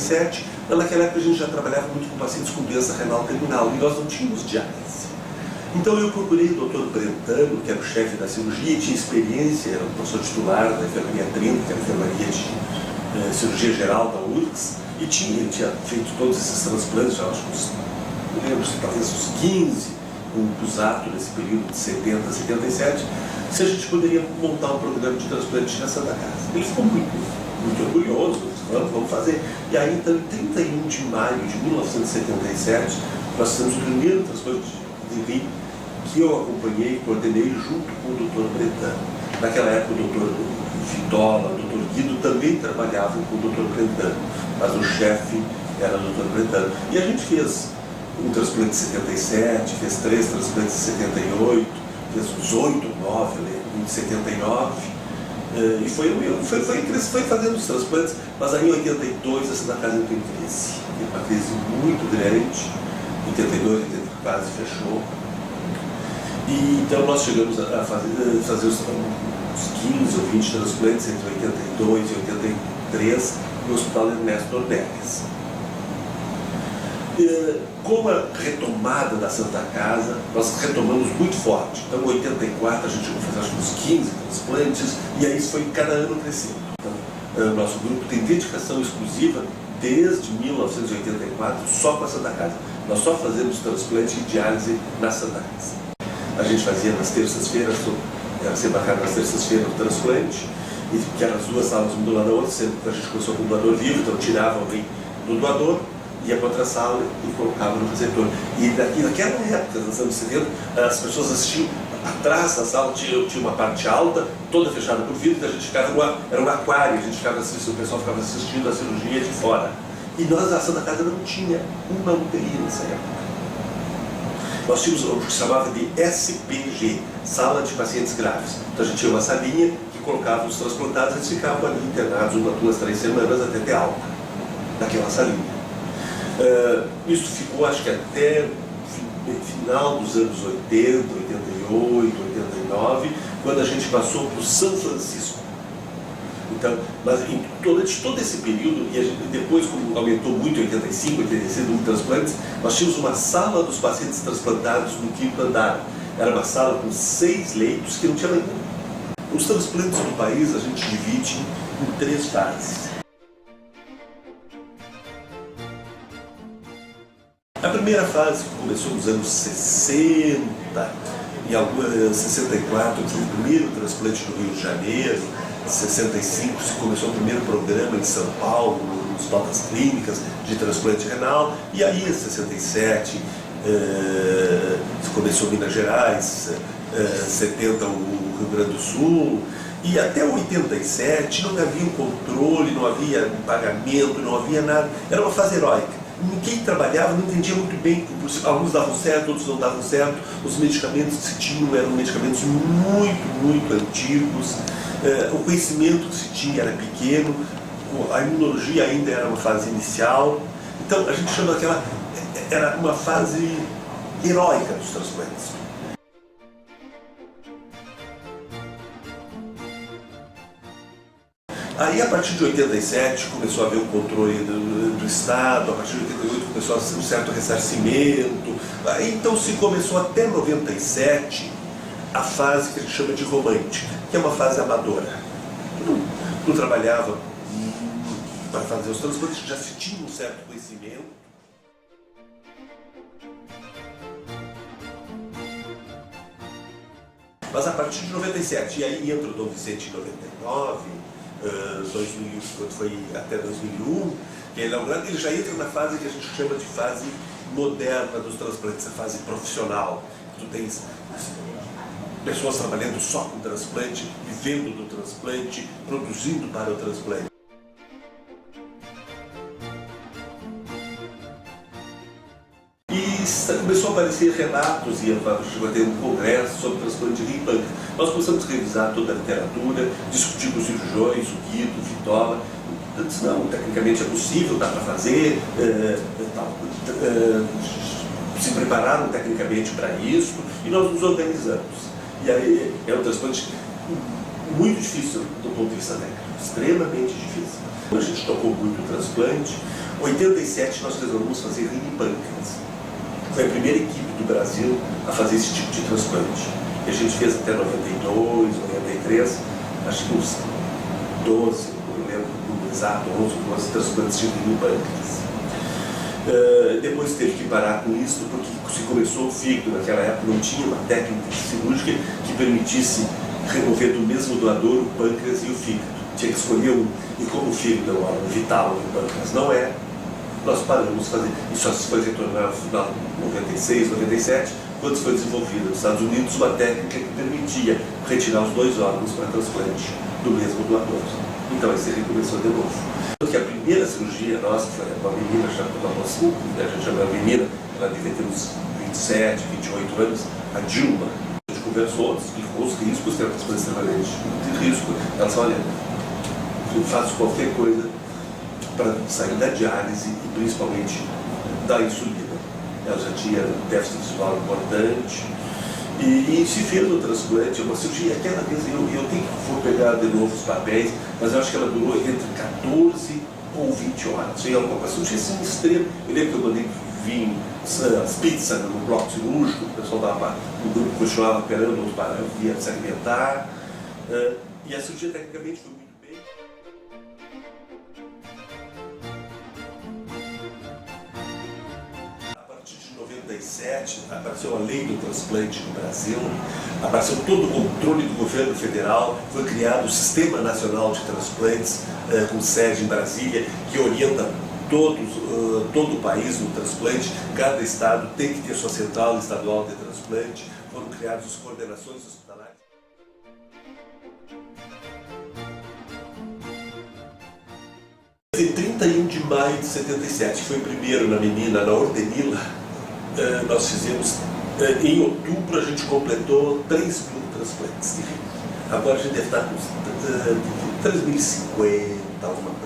77, naquela época a gente já trabalhava muito com pacientes com doença renal terminal e nós não tínhamos diálise. Então eu procurei o Dr. Brentano, que era o chefe da cirurgia, tinha experiência, era o professor titular da enfermaria 30, que era a enfermaria de cirurgia geral da URGS, e ele tinha feito todos esses transplantes, já acho que não lembro se talvez uns 15, com o Pusato nesse período de 70 a 77, se a gente poderia montar um programa de transplante na Santa Casa. Ele ficou muito orgulhoso, vamos fazer. E aí, então, em 31 de maio de 1977, nós fizemos o primeiro transplante de rim que eu acompanhei e coordenei junto com o Dr. Brentano. Naquela época, o Dr. Vitola, o Dr. Guido também trabalhavam com o Dr. Brentano, mas o chefe era o Dr. Brentano. E a gente fez um transplante de 77, fez 3 transplantes de 78, fez uns 8 ou 9 em 79, e foi fazendo os transplantes, mas aí em 82 a Santa Casa entrou em crise. Uma crise muito grande, em 82, 83 quase fechou. E então nós chegamos a fazer uns 15 ou 20 transplantes entre 82 e 83 no Hospital Ernesto Ornelas. Com a retomada da Santa Casa, nós retomamos muito forte. Então, em 84, a gente chegou a fazer acho, uns 15 transplantes, e aí isso foi cada ano crescendo. Então, nosso grupo tem dedicação exclusiva desde 1984 só com a Santa Casa. Nós só fazemos transplante e diálise na Santa Casa. A gente fazia nas terças-feiras, era ser marcado nas terças-feiras o transplante, que eram as 2 salas, uma do lado da outra, sendo que a gente começou com o doador vivo, então tirava o rim do doador, ia para outra sala e colocava no receptor. E naquela época, nos anos 70, as pessoas assistiam atrás da sala, tinha uma parte alta, toda fechada por vidro, a gente ficava era um aquário, a gente ficava assistindo, o pessoal ficava assistindo a cirurgia de fora. E nós, na Santa Casa, não tinha uma UTI nessa época. Nós tínhamos o que se chamava de SPG, Sala de Pacientes Graves. Então a gente tinha uma salinha que colocava os transplantados, eles ficavam ali internados 1, 2, 3 semanas até ter alta, naquela salinha. Isso ficou, acho que até final dos anos 80, 88, 89, quando a gente passou para o São Francisco. Então, mas em todo esse período, e a gente, depois, como aumentou muito em 85, 86, no transplantes, nós tínhamos uma sala dos pacientes transplantados no 5º andar. Era uma sala com 6 leitos que não tinha nenhum. Os transplantes do país a gente divide em 3 fases. A primeira fase, que começou nos anos 60, em 64, eu fiz o primeiro transplante no Rio de Janeiro, em 65 se começou o primeiro programa em São Paulo, no Hospital das Clínicas, de transplante renal, e aí em 67 se começou Minas Gerais, 70 o Rio Grande do Sul, e até 87 não havia um controle, não havia pagamento, não havia nada, era uma fase heróica. Ninguém trabalhava, não entendia muito bem, alguns davam certo, outros não davam certo, os medicamentos que se tinham eram medicamentos muito antigos, o conhecimento que se tinha era pequeno, a imunologia ainda era uma fase inicial, então a gente chama daquela, era uma fase heróica dos transplantes. Aí, a partir de 87, começou a haver o controle do Estado, a partir de 88 começou a ser um certo ressarcimento, aí então se começou até 97 a fase que a gente chama de romântica, que é uma fase amadora. Não trabalhava para fazer os transplantes, já se tinha um certo conhecimento. Mas a partir de 97, e aí entra o Dom Vicente em 99, 2000, quando foi até 2001, que é inaugurado, ele já entra na fase que a gente chama de fase moderna dos transplantes, a fase profissional. Tu tens pessoas trabalhando só com transplante, vivendo do transplante, produzindo para o transplante. E começou a aparecer relatos, e chegou a ter um congresso sobre transplante de rim e pâncreas. Nós começamos a revisar toda a literatura, discutir com os cirurgiões, o Guido, o Vitola. Eu disse, não, tecnicamente é possível, dá para fazer, se prepararam tecnicamente para isso, e nós nos organizamos. E aí é um transplante muito difícil do ponto de vista técnico, extremamente difícil. A gente tocou muito o transplante. Em 87 nós resolvemos fazer rim e pâncreas. Foi a primeira equipe do Brasil a fazer esse tipo de transplante. E a gente fez até 92, 93, acho que uns 12, não lembro o exato, 11, 12 transplantes de rim e pâncreas. Depois teve que parar com isso porque se começou o fígado. Naquela época não tinha uma técnica cirúrgica que permitisse remover do mesmo doador o pâncreas e o fígado. Tinha que escolher um. E como o fígado é um órgão vital e o pâncreas não é, nós paramos de fazer. E só se foi retornar no final de 96, 97, quando foi desenvolvida nos Estados Unidos uma técnica que permitia retirar os dois órgãos para transplante do mesmo doador. Então aí você recomeçou de novo. Porque a primeira cirurgia nossa foi uma menina, já uma mocinha, a gente chama a menina, ela devia ter uns 27, 28 anos, a Dilma. A gente conversou, explicou os riscos, que era uma coisa extremamente de risco. Ela disse, olha, eu faço qualquer coisa para sair da diálise e principalmente da insulina. Ela já tinha um déficit visual importante e se fez o transplante, uma cirurgia. Aquela vez eu tenho que vou pegar de novo os papéis, mas eu acho que ela durou entre 14 ou 20 horas. Foi uma cirurgia assim extrema. Eu lembro que eu mandei vir as pizzas no bloco cirúrgico, o pessoal dava, o grupo continuava operando, outro via se alimentar. E a cirurgia tecnicamente foi muito bem. A partir de 97 apareceu a lei do transplante no Brasil, apareceu todo o controle do governo federal, foi criado o Sistema Nacional de Transplantes, com sede em Brasília, que orienta todo o país no transplante. Cada estado tem que ter sua central estadual de transplante, foram criadas as coordenações hospitalares. Em 31 de maio de 77, foi primeiro na menina, na Ordenila, nós fizemos, em outubro a gente completou 3.000 transplantes de rim. Agora a gente deve estar com 3.050, alguma coisa.